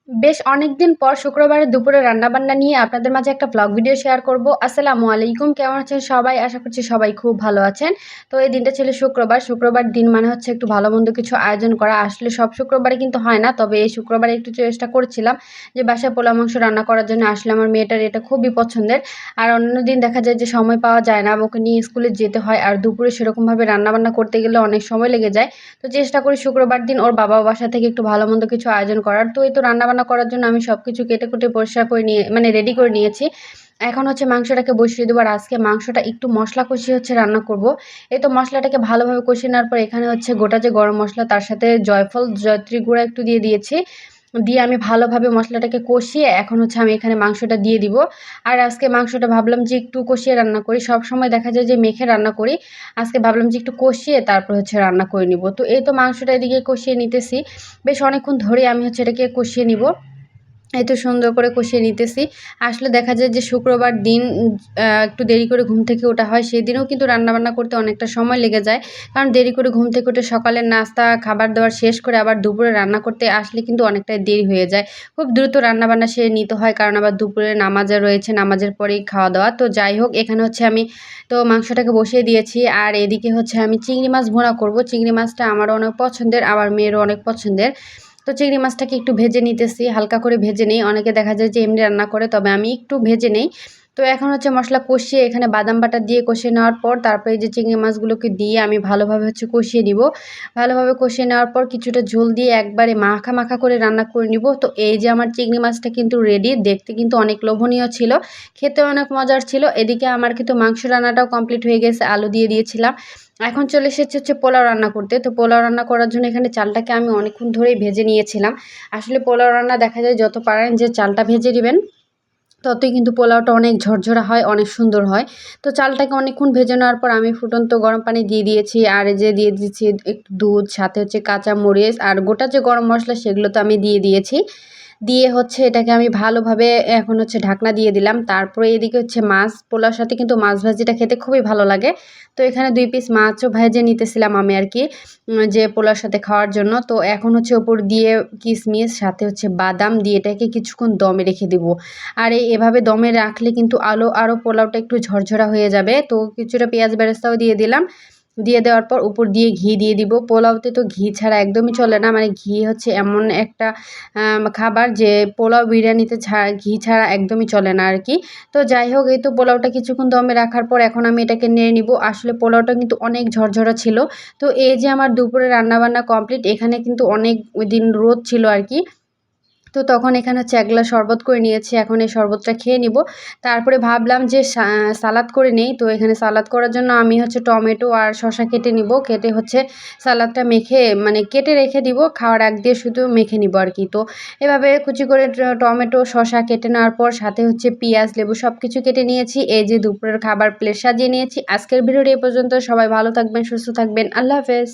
বেশ অনেকদিন পর শুক্রবারের দুপুরে রান্নাবান্না নিয়ে আপনাদের মাঝে একটা ভ্লগ ভিডিও শেয়ার করব। আসসালামু আলাইকুম, কেমন আছেন সবাই? আশা করছি সবাই খুব ভালো আছেন। তো এই দিনটা ছিল শুক্রবার। শুক্রবার দিন মানে হচ্ছে একটু ভালো মন্দ কিছু আয়োজন করা। আসলে সব শুক্রবারে কিন্তু হয় না, তবে এই শুক্রবারে একটু চেষ্টা করছিলাম যে বাসায় পোলা মাংস রান্না করার জন্য। আসলে আমার মেয়েটার এটা খুবই পছন্দের। আর অন্যান্য দিন দেখা যায় যে সময় পাওয়া যায় না, ওকে নিয়ে স্কুলে যেতে হয়, আর দুপুরে সেরকমভাবে রান্নাবান্না করতে গেলে অনেক সময় লেগে যায়। তো চেষ্টা করি শুক্রবার দিন ওর বাবা বাসা থেকে একটু ভালো মন্দ কিছু আয়োজন করার। তো এই তো রান্নাবান্না করার জন্য আমি সব কিছু কেটে কুটে পরিষ্কার করে নিয়ে মানে রেডি করে নিয়েছি। এখন হচ্ছে মাংসটাকে বসিয়ে দেবো, আর আজকে মাংসটা একটু মশলা কষিয়ে হচ্ছে রান্না করব। এই তো মশলাটাকে ভালোভাবে কষিয়ে নেওয়ার পর এখানে হচ্ছে গোটা যে গরম মশলা, তার সাথে জয়ফল জয়ত্রী গুঁড়া একটু দিয়ে দিয়েছি। দিয়ে আমি ভালোভাবে মশলাটাকে কষিয়ে এখন হচ্ছে আমি এখানে মাংসটা দিয়ে দিব। আর আজকে মাংসটা ভাবলাম যে একটু কষিয়ে রান্না করি, সব সময় দেখা যায় যে মেখে রান্না করি। আজকে ভাবলাম যে একটু কষিয়ে তারপর হচ্ছে রান্না করে নিব। তো এই তো মাংসটা এদিকে কষিয়ে নিতেছি। বেশ অনেকক্ষণ ধরে আমি হচ্ছে এটাকে কষিয়ে নিব। এই তো সুন্দর করে কষিয়ে নিতেছি। আসলে দেখা যায় যে শুক্রবার দিন একটু দেরি করে ঘুম থেকে ওঠা হয়, সেদিনও কিন্তু রান্নাবান্না করতে অনেকটা সময় লেগে যায়। কারণ দেরি করে ঘুম থেকে উঠে সকালের নাস্তা খাবার দাবার শেষ করে আবার দুপুরে রান্না করতে আসলে কিন্তু অনেকটাই দেরি হয়ে যায়। খুব দ্রুত রান্নাবান্না সেরে নিতে হয়, কারণ আবার দুপুরে নামাজে রয়েছে, নামাজের পরেই খাওয়া দাওয়া। তো যাই হোক, এখানে হচ্ছে আমি তো মাংসটাকে বসিয়ে দিয়েছি, আর এদিকে হচ্ছে আমি চিংড়ি মাছ ভুনা করব। চিংড়ি মাছটা আমারও অনেক পছন্দের, আমার মেয়েরও অনেক পছন্দের। তো চিংড়ি মাছটাকে একটু ভেজে নিতেছি, হালকা করে ভেজে নেই। অনেকে দেখা যায় যে এমনি রান্না করে, তবে আমি একটু ভেজে নেই। তো এখন হচ্ছে মশলা কষিয়ে এখানে বাদাম বাটা দিয়ে কষিয়ে নেওয়ার পর তারপরে এই যে চিংড়ি মাছগুলোকে দিয়ে আমি ভালোভাবে হচ্ছে কষিয়ে নিব। ভালোভাবে কষিয়ে নেওয়ার পর কিছুটা ঝোল দিয়ে একবারে মাখা মাখা করে রান্না করে নিব। তো এই যে আমার চিংড়ি মাছটা কিন্তু রেডি, দেখতে কিন্তু অনেক লোভনীয় ছিল, খেতে অনেক মজার ছিল। এদিকে আমার কিন্তু মাংস রান্নাটাও কমপ্লিট হয়ে গেছে, আলু দিয়ে দিয়েছিলাম। এখন চলে এসেছে হচ্ছে পোলাও রান্না করতে। তো পোলাও রান্না করার জন্য এখানে চালটাকে আমি অনেকক্ষণ ধরেই ভেজে নিয়েছিলাম। আসলে পোলাও রান্না দেখা যায় যত পারেন যে চালটা ভেজে দিবেন, ততই কিন্তু পোলাওটা অনেক ঝরঝরা হয়, অনেক সুন্দর হয়। তো চালটাকে অনেকক্ষণ ভেজে নেওয়ার পর আমি ফুটন্ত গরম পানি দিয়ে দিয়েছি, আর এই যে দিয়ে দিচ্ছি একটু দুধ, সাথে হচ্ছে কাঁচা মরিচ আর গোটা যে গরম মশলা সেগুলো তো আমি দিয়ে দিয়েছি। দিয়ে হচ্ছে এটাকে আমি ভালোভাবে এখন হচ্ছে ঢাকনা দিয়ে দিলাম। তারপরে এদিকে হচ্ছে মাছ, পোলাওর সাথে কিন্তু মাছ ভাজিটা খেতে খুবই ভালো লাগে। তো এখানে 2 পিস মাছও ভেজে নিতেছিলাম আমি আর কি, যে পোলাওর সাথে খাওয়ার জন্য। তো এখন হচ্ছে ওপর দিয়ে কিশমিশ সাথে হচ্ছে বাদাম দিয়ে এটাকে কিছুক্ষণ দমে রেখে দেবো। আর এভাবে দমে রাখলে কিন্তু আরও পোলাওটা একটু ঝরঝরা হয়ে যাবে। তো কিছুটা পেঁয়াজ বেরেস্তাও দিয়ে দিলাম। দিয়ে দেওয়ার পর উপর দিয়ে ঘি দিয়ে দিব। পোলাওতে তো ঘি ছাড়া একদমই চলে না, মানে ঘি হচ্ছে এমন একটা খাবার যে পোলাও বিরিয়ানিতে ঘি ছাড়া একদমই চলে না আর কি। তো যাই হোক, এই তো পোলাওটা কিছুক্ষণ দমে রাখার পর এখন আমি এটাকে নেড়ে নিব। আসলে পোলাওটা কিন্তু অনেক ঝরঝরা ছিল। তো এই যে আমার দুপুরে রান্নাবান্না কমপ্লিট, এখানে কিন্তু অনেক দিন রোদ ছিল আর কি। তো তখন এখানে হচ্ছে 1 গ্লাস শরবত করে নিয়েছি। এখন এই শরবতটা খেয়ে নিব। তারপরে ভাবলাম যে সালাদ করে নেই। তো এখানে সালাদ করার জন্য আমি হচ্ছে টমেটো আর শসা কেটে নিব। কেটে হচ্ছে সালাদটা মেখে মানে কেটে রেখে দিব, খাওয়ার আগ দিয়ে শুধু মেখে নিব আর কি। তো এভাবে কুচি করে টমেটো শসা কেটে নেওয়ার পর সাথে হচ্ছে পেঁয়াজ লেবু সব কিছু কেটে নিয়েছি। এই যে দুপুরের খাবার প্লেট সাজিয়ে নিয়েছি। আজকের ভিডিওটি এ পর্যন্ত। সবাই ভালো থাকবেন, সুস্থ থাকবেন। আল্লাহ হাফেজ।